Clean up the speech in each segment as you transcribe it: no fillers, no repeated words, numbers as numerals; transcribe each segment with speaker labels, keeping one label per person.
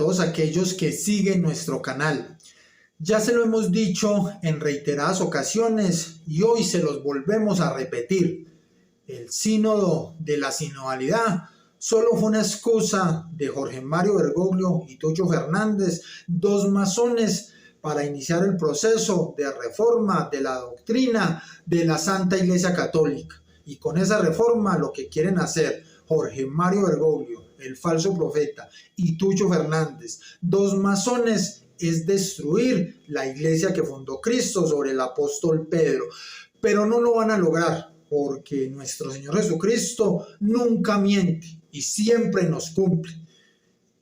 Speaker 1: todos aquellos que siguen nuestro canal. Ya se lo hemos dicho en reiteradas ocasiones y hoy se los volvemos a repetir. El sínodo de la sinodalidad solo fue una excusa de Jorge Mario Bergoglio y Tucho Fernández, dos masones, para iniciar el proceso de reforma de la doctrina de la Santa Iglesia Católica. Y con esa reforma lo que quieren hacer Jorge Mario Bergoglio, el falso profeta, y Tucho Fernández, dos masones, es destruir la iglesia que fundó Cristo sobre el apóstol Pedro. Pero no lo van a lograr, porque nuestro Señor Jesucristo nunca miente y siempre nos cumple.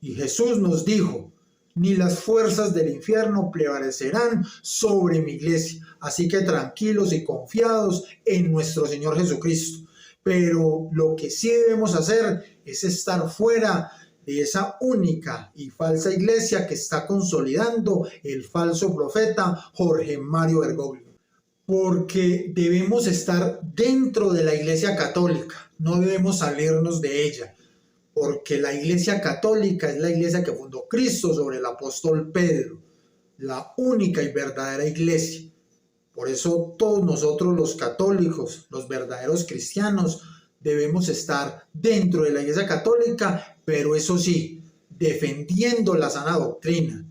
Speaker 1: Y Jesús nos dijo: ni las fuerzas del infierno prevalecerán sobre mi iglesia. Así que tranquilos y confiados en nuestro Señor Jesucristo. Pero lo que sí debemos hacer es estar fuera de esa única y falsa iglesia que está consolidando el falso profeta Jorge Mario Bergoglio. Porque debemos estar dentro de la iglesia católica, no debemos salirnos de ella. Porque la iglesia católica es la iglesia que fundó Cristo sobre el apóstol Pedro, la única y verdadera iglesia. Por eso todos nosotros los católicos, los verdaderos cristianos, debemos estar dentro de la iglesia católica, pero eso sí, defendiendo la sana doctrina,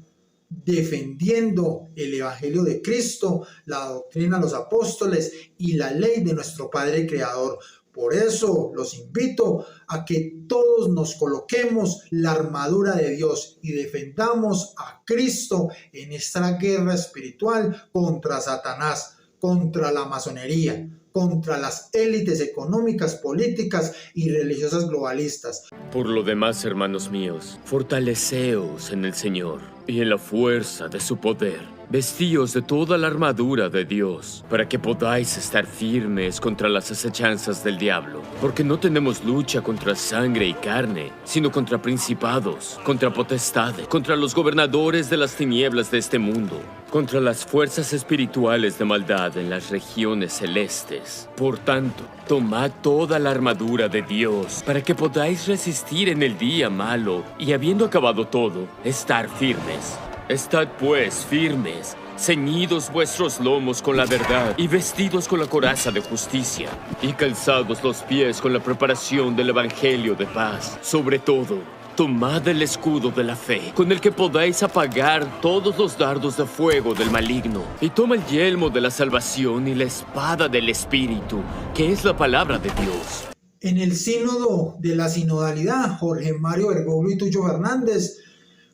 Speaker 1: defendiendo el evangelio de Cristo, la doctrina de los apóstoles y la ley de nuestro Padre Creador. Por eso los invito a que todos nos coloquemos la armadura de Dios y defendamos a Cristo en esta guerra espiritual contra Satanás, contra la masonería, contra las élites económicas, políticas y religiosas globalistas.
Speaker 2: Por lo demás, hermanos míos, fortaleceos en el Señor y en la fuerza de su poder. Vestíos de toda la armadura de Dios, para que podáis estar firmes contra las acechanzas del diablo. Porque no tenemos lucha contra sangre y carne, sino contra principados, contra potestades, contra los gobernadores de las tinieblas de este mundo, contra las fuerzas espirituales de maldad en las regiones celestes. Por tanto, tomad toda la armadura de Dios, para que podáis resistir en el día malo, y habiendo acabado todo, estar firmes. Estad pues firmes, ceñidos vuestros lomos con la verdad, y vestidos con la coraza de justicia, y calzados los pies con la preparación del evangelio de paz. Sobre todo, tomad el escudo de la fe, con el que podáis apagar todos los dardos de fuego del maligno. Y toma el yelmo de la salvación y la espada del Espíritu, que es la palabra de Dios.
Speaker 1: En el sínodo de la sinodalidad, Jorge Mario Bergoglio y Tucho Fernández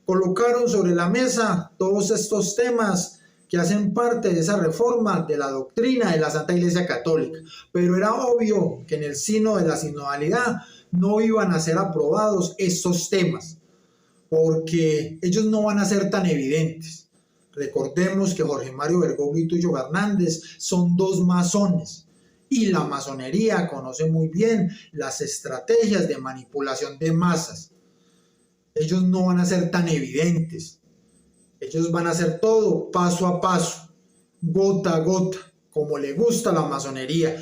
Speaker 1: colocaron sobre la mesa todos estos temas que hacen parte de esa reforma de la doctrina de la Santa Iglesia Católica. Pero era obvio que en el sínodo de la sinodalidad no iban a ser aprobados estos temas, porque ellos no van a ser tan evidentes. Recordemos que Jorge Mario Bergoglio y Tucho Fernández son dos masones, y la masonería conoce muy bien las estrategias de manipulación de masas. Ellos no van a ser tan evidentes. Ellos van a hacer todo paso a paso, gota a gota, como le gusta a la masonería,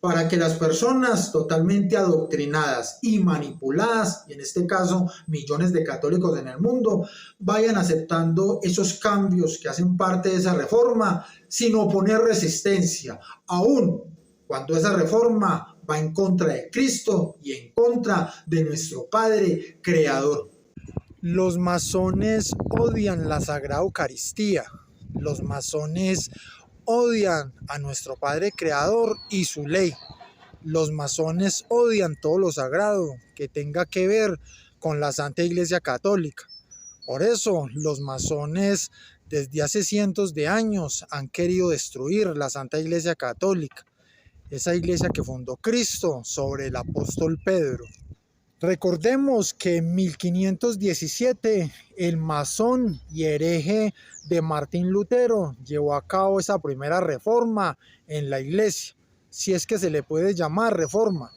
Speaker 1: para que las personas totalmente adoctrinadas y manipuladas, y en este caso millones de católicos en el mundo, vayan aceptando esos cambios que hacen parte de esa reforma sin oponer resistencia, aún cuando esa reforma va en contra de Cristo y en contra de nuestro Padre Creador. Los masones odian la Sagrada Eucaristía. Los masones odian a nuestro Padre Creador y su ley. Los masones odian todo lo sagrado que tenga que ver con la Santa Iglesia Católica. Por eso los masones desde hace cientos de años han querido destruir la Santa Iglesia Católica, esa iglesia que fundó Cristo sobre el apóstol Pedro. Recordemos que en 1517 el masón y hereje de Martín Lutero llevó a cabo esa primera reforma en la iglesia, si es que se le puede llamar reforma,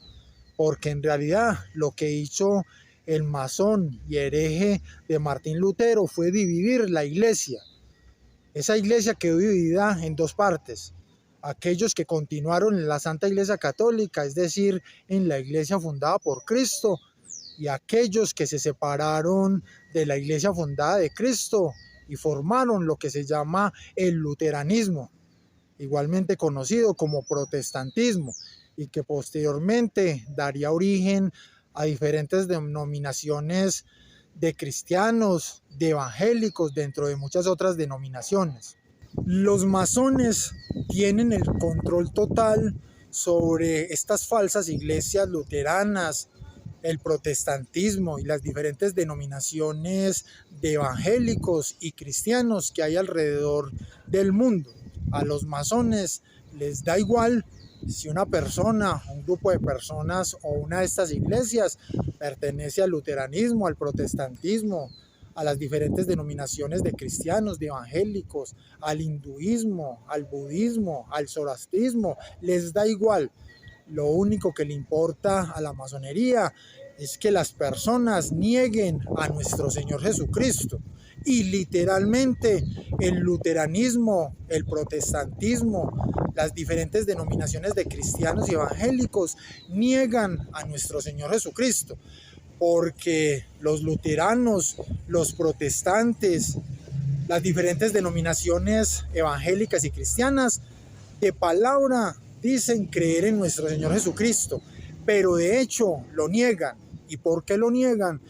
Speaker 1: porque en realidad lo que hizo el masón y hereje de Martín Lutero fue dividir la iglesia. Esa iglesia quedó dividida en dos partes: aquellos que continuaron en la Santa Iglesia Católica, es decir, en la iglesia fundada por Cristo, y aquellos que se separaron de la iglesia fundada de Cristo y formaron lo que se llama el luteranismo, igualmente conocido como protestantismo, y que posteriormente daría origen a diferentes denominaciones de cristianos, de evangélicos, dentro de muchas otras denominaciones. Los masones tienen el control total sobre estas falsas iglesias luteranas, el protestantismo y las diferentes denominaciones de evangélicos y cristianos que hay alrededor del mundo. A los masones les da igual si una persona, un grupo de personas o una de estas iglesias pertenece al luteranismo, al protestantismo, a las diferentes denominaciones de cristianos, de evangélicos, al hinduismo, al budismo, al zoroastrismo, les da igual. Lo único que le importa a la masonería es que las personas nieguen a nuestro Señor Jesucristo. Y literalmente el luteranismo, el protestantismo, las diferentes denominaciones de cristianos y evangélicos niegan a nuestro Señor Jesucristo, porque los luteranos, los protestantes, las diferentes denominaciones evangélicas y cristianas de palabra dicen creer en nuestro Señor Jesucristo, pero de hecho lo niegan. ¿Y por qué lo niegan?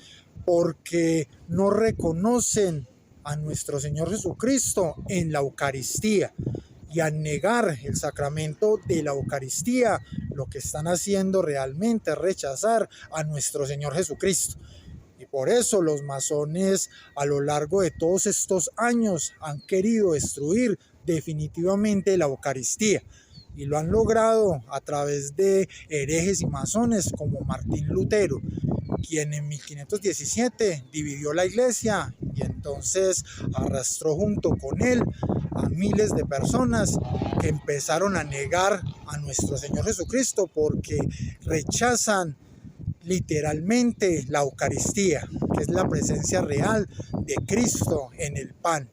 Speaker 1: Porque no reconocen a nuestro Señor Jesucristo en la Eucaristía. Y al negar el sacramento de la Eucaristía, lo que están haciendo realmente es rechazar a nuestro Señor Jesucristo. Y por eso los masones a lo largo de todos estos años han querido destruir definitivamente la Eucaristía. Y lo han logrado a través de herejes y masones como Martín Lutero, quien en 1517 dividió la iglesia y entonces arrastró junto con él a miles de personas que empezaron a negar a nuestro Señor Jesucristo porque rechazan literalmente la Eucaristía, que es la presencia real de Cristo en el pan.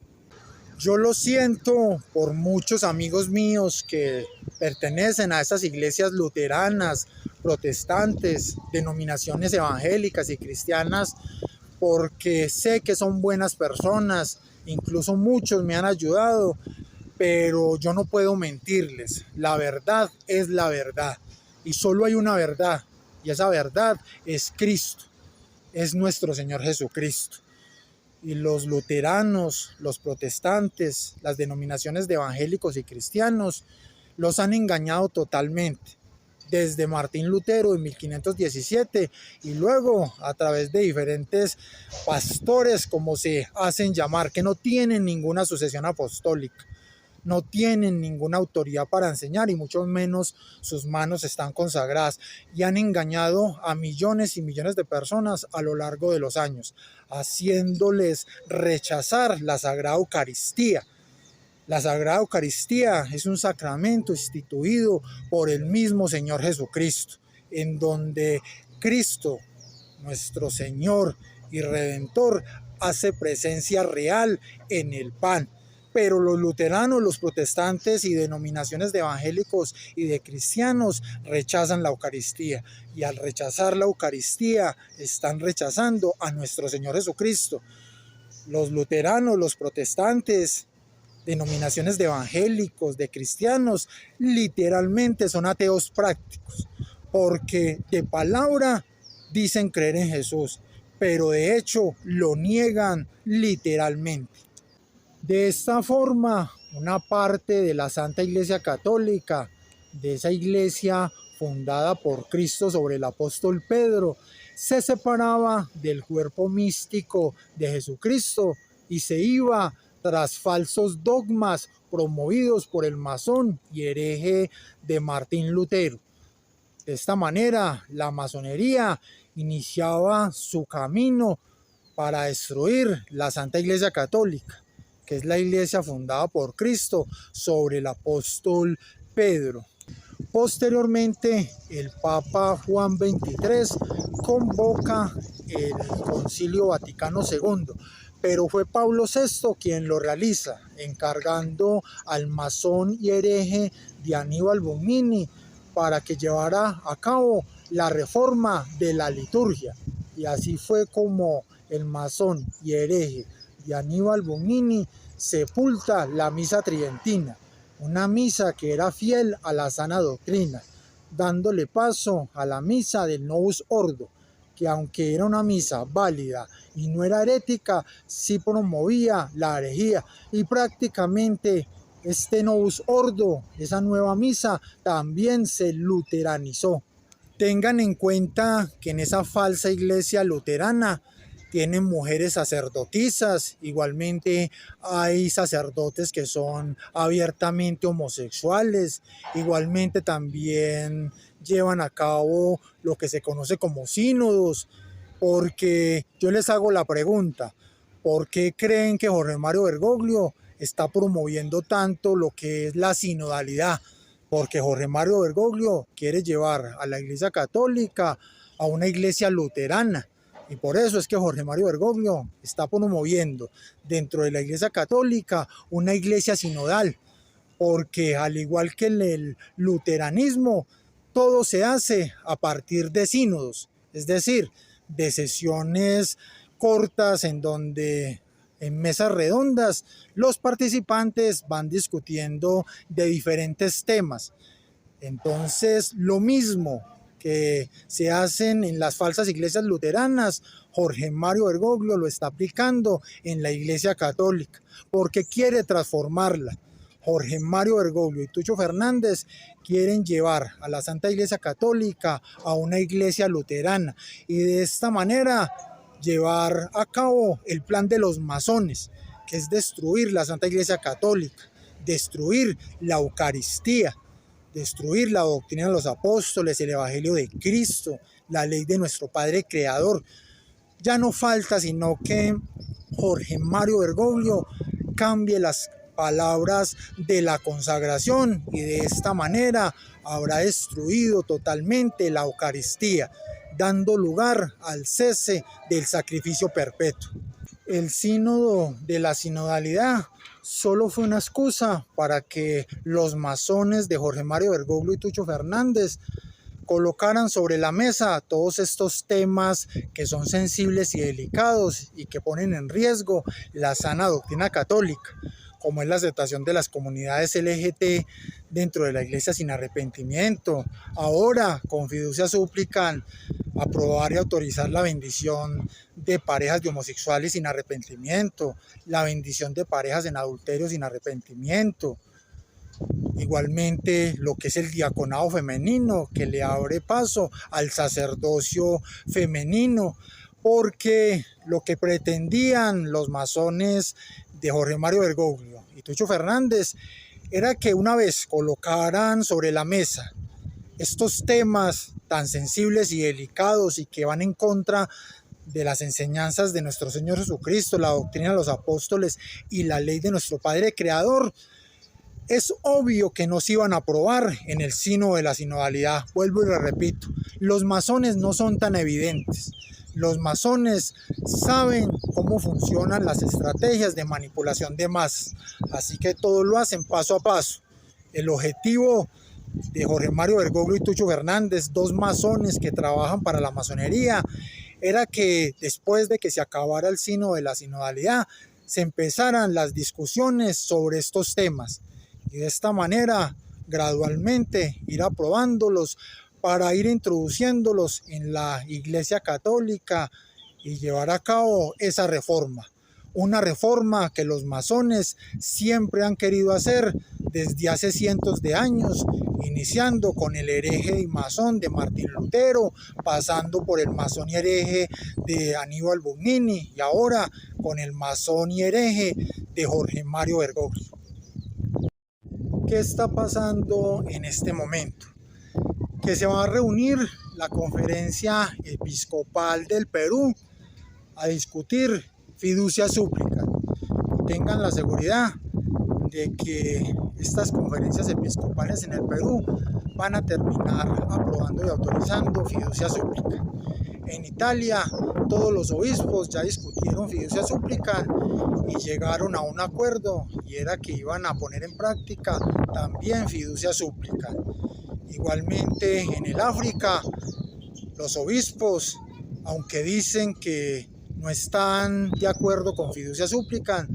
Speaker 1: Yo lo siento por muchos amigos míos que pertenecen a esas iglesias luteranas, protestantes, denominaciones evangélicas y cristianas, porque sé que son buenas personas, incluso muchos me han ayudado, pero yo no puedo mentirles. La verdad es la verdad y solo hay una verdad, y esa verdad es Cristo, es nuestro Señor Jesucristo. Y los luteranos, los protestantes, las denominaciones de evangélicos y cristianos los han engañado totalmente, desde Martín Lutero en 1517 y luego a través de diferentes pastores, como se hacen llamar, que no tienen ninguna sucesión apostólica, no tienen ninguna autoridad para enseñar y mucho menos sus manos están consagradas, y han engañado a millones y millones de personas a lo largo de los años, haciéndoles rechazar la Sagrada Eucaristía. La Sagrada Eucaristía es un sacramento instituido por el mismo Señor Jesucristo, en donde Cristo, nuestro Señor y Redentor, hace presencia real en el pan. Pero los luteranos, los protestantes y denominaciones de evangélicos y de cristianos rechazan la Eucaristía. Y al rechazar la Eucaristía, están rechazando a nuestro Señor Jesucristo. Los luteranos, los protestantes, denominaciones de evangélicos, de cristianos, literalmente son ateos prácticos, porque de palabra dicen creer en Jesús, pero de hecho lo niegan literalmente. De esta forma, una parte de la Santa Iglesia Católica, de esa iglesia fundada por Cristo sobre el apóstol Pedro, se separaba del cuerpo místico de Jesucristo y se iba tras falsos dogmas promovidos por el masón y hereje de Martín Lutero. De esta manera, la masonería iniciaba su camino para destruir la Santa Iglesia Católica, que es la iglesia fundada por Cristo sobre el apóstol Pedro. Posteriormente, el Papa Juan XXIII convoca el Concilio Vaticano II, pero fue Pablo VI quien lo realiza, encargando al masón y hereje de Aníbal Bomini para que llevara a cabo la reforma de la liturgia. y así fue como el masón y hereje de Aníbal Bugnini sepulta la misa tridentina, una misa que era fiel a la sana doctrina, dándole paso a la misa del Novus Ordo, que aunque era una misa válida y no era herética, sí promovía la herejía, y prácticamente este Novus Ordo, esa nueva misa, también se luteranizó. Tengan en cuenta que en esa falsa iglesia luterana tienen mujeres sacerdotisas, igualmente hay sacerdotes que son abiertamente homosexuales, igualmente también llevan a cabo lo que se conoce como sínodos, porque yo les hago la pregunta, ¿por qué creen que Jorge Mario Bergoglio está promoviendo tanto lo que es la sinodalidad? Porque Jorge Mario Bergoglio quiere llevar a la Iglesia Católica a una iglesia luterana. Y por eso es que Jorge Mario Bergoglio está promoviendo dentro de la Iglesia Católica una iglesia sinodal, porque al igual que en el luteranismo, todo se hace a partir de sínodos, es decir, de sesiones cortas en donde en mesas redondas los participantes van discutiendo de diferentes temas. Entonces, lo mismo que se hacen en las falsas iglesias luteranas, Jorge Mario Bergoglio lo está aplicando en la Iglesia Católica, porque quiere transformarla. Jorge Mario Bergoglio y Tucho Fernández quieren llevar a la Santa Iglesia Católica a una iglesia luterana y de esta manera llevar a cabo el plan de los masones, que es destruir la Santa Iglesia Católica, destruir la Eucaristía, destruir la doctrina de los apóstoles, el Evangelio de Cristo, la ley de nuestro Padre Creador. Ya no falta sino que Jorge Mario Bergoglio cambie las palabras de la consagración y de esta manera habrá destruido totalmente la Eucaristía, dando lugar al cese del sacrificio perpetuo. El sínodo de la sinodalidad solo fue una excusa para que los masones de Jorge Mario Bergoglio y Tucho Fernández colocaran sobre la mesa todos estos temas que son sensibles y delicados y que ponen en riesgo la sana doctrina católica, como es la aceptación de las comunidades LGBT dentro de la iglesia sin arrepentimiento. Ahora, con fiducia suplican aprobar y autorizar la bendición de parejas de homosexuales sin arrepentimiento, la bendición de parejas en adulterio sin arrepentimiento. Igualmente lo que es el diaconado femenino, que le abre paso al sacerdocio femenino, porque lo que pretendían los masones de Jorge Mario Bergoglio y Tucho Fernández era que una vez colocaran sobre la mesa estos temas tan sensibles y delicados y que van en contra de las enseñanzas de nuestro Señor Jesucristo, la doctrina de los apóstoles y la ley de nuestro Padre Creador, es obvio que no se iban a aprobar en el sínodo de la sinodalidad. Vuelvo y lo repito, los masones no son tan evidentes. Los masones saben cómo funcionan las estrategias de manipulación de masas, así que todo lo hacen paso a paso. El objetivo de Jorge Mario Bergoglio y Tucho Fernández, dos masones que trabajan para la masonería, era que después de que se acabara el sínodo de la sinodalidad, se empezaran las discusiones sobre estos temas y de esta manera gradualmente ir aprobándolos para ir introduciéndolos en la Iglesia Católica y llevar a cabo esa reforma. Una reforma que los masones siempre han querido hacer desde hace cientos de años, iniciando con el hereje y masón de Martín Lutero, pasando por el masón y hereje de Aníbal Bugnini y ahora con el masón y hereje de Jorge Mario Bergoglio. ¿Qué está pasando en este momento? Que se va a reunir la Conferencia Episcopal del Perú a discutir fiducia súplica. Tengan la seguridad de que estas conferencias episcopales en el Perú van a terminar aprobando y autorizando fiducia súplica. En Italia, todos los obispos ya discutieron fiducia súplica y llegaron a un acuerdo, y era que iban a poner en práctica también fiducia súplica. Igualmente en el África, los obispos aunque dicen que no están de acuerdo con Fiducia Súplica,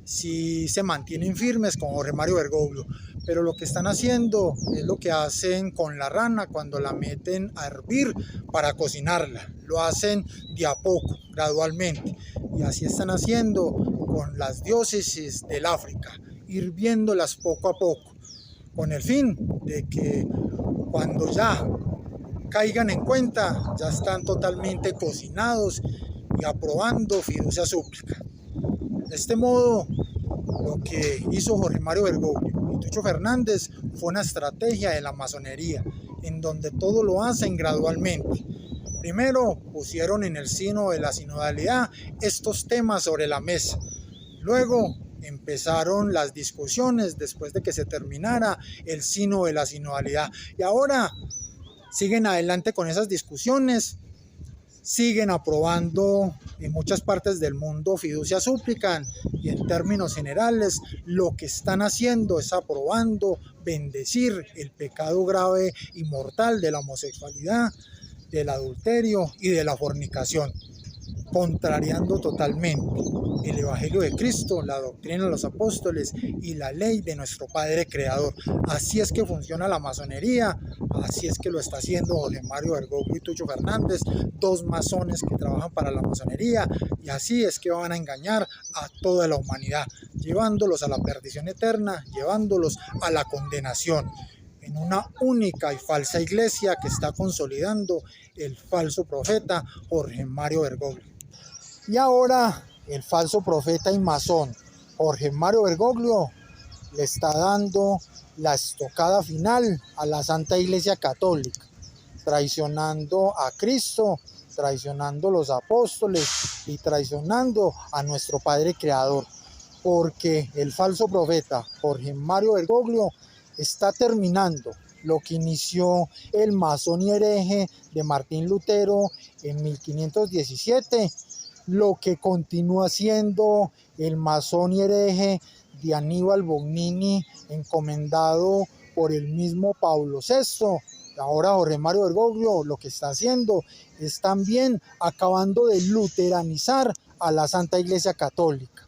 Speaker 1: sí se mantienen firmes con Jorge Mario Bergoglio, pero lo que están haciendo es lo que hacen con la rana cuando la meten a hervir para cocinarla. Lo hacen de a poco, gradualmente, y así están haciendo con las diócesis del África, hirviéndolas poco a poco, con el fin de que cuando ya caigan en cuenta, ya están totalmente cocinados y aprobando Fiducia Súplica. De este modo, lo que hizo Jorge Mario Bergoglio y Tucho Fernández fue una estrategia de la masonería, en donde todo lo hacen gradualmente. Primero pusieron en el sino de la sinodalidad estos temas sobre la mesa. Luego empezaron las discusiones después de que se terminara el sino de la sinodalidad. Y ahora siguen adelante con esas discusiones, siguen aprobando en muchas partes del mundo Fiducia Súplica, y en términos generales lo que están haciendo es aprobando bendecir el pecado grave y mortal de la homosexualidad, del adulterio y de la fornicación, contrariando totalmente el Evangelio de Cristo, la doctrina de los apóstoles y la ley de nuestro Padre Creador. Así es que funciona la masonería, así es que lo está haciendo Jorge Mario Bergoglio y Tucho Fernández, dos masones que trabajan para la masonería, y así es que van a engañar a toda la humanidad, llevándolos a la perdición eterna, llevándolos a la condenación, en una única y falsa iglesia que está consolidando el falso profeta Jorge Mario Bergoglio. Y ahora el falso profeta y masón Jorge Mario Bergoglio le está dando la estocada final a la Santa Iglesia Católica, traicionando a Cristo, traicionando a los apóstoles y traicionando a nuestro Padre Creador, porque el falso profeta Jorge Mario Bergoglio está terminando lo que inició el masón y hereje de Martín Lutero en 1517, lo que continúa siendo el masón y hereje de Aníbal Bognini, encomendado por el mismo Pablo VI. Ahora Jorge Mario Bergoglio lo que está haciendo es también acabando de luteranizar a la Santa Iglesia Católica.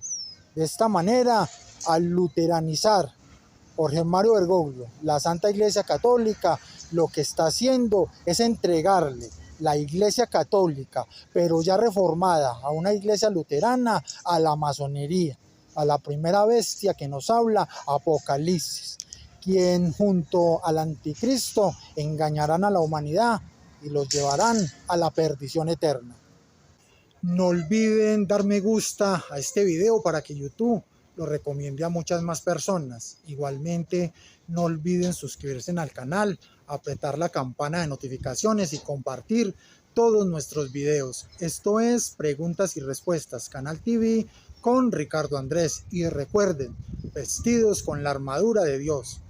Speaker 1: De esta manera, al luteranizar Jorge Mario Bergoglio la Santa Iglesia Católica, lo que está haciendo es entregarle la Iglesia Católica, pero ya reformada, a una iglesia luterana, a la masonería, a la primera bestia que nos habla Apocalipsis, quien junto al anticristo engañarán a la humanidad y los llevarán a la perdición eterna. No olviden dar me gusta a este video para que YouTube lo recomiende a muchas más personas. Igualmente, no olviden suscribirse al canal, apretar la campana de notificaciones y compartir todos nuestros videos. Esto es Preguntas y Respuestas, Canal TV con Ricardo Andrés. Y recuerden, vestidos con la armadura de Dios.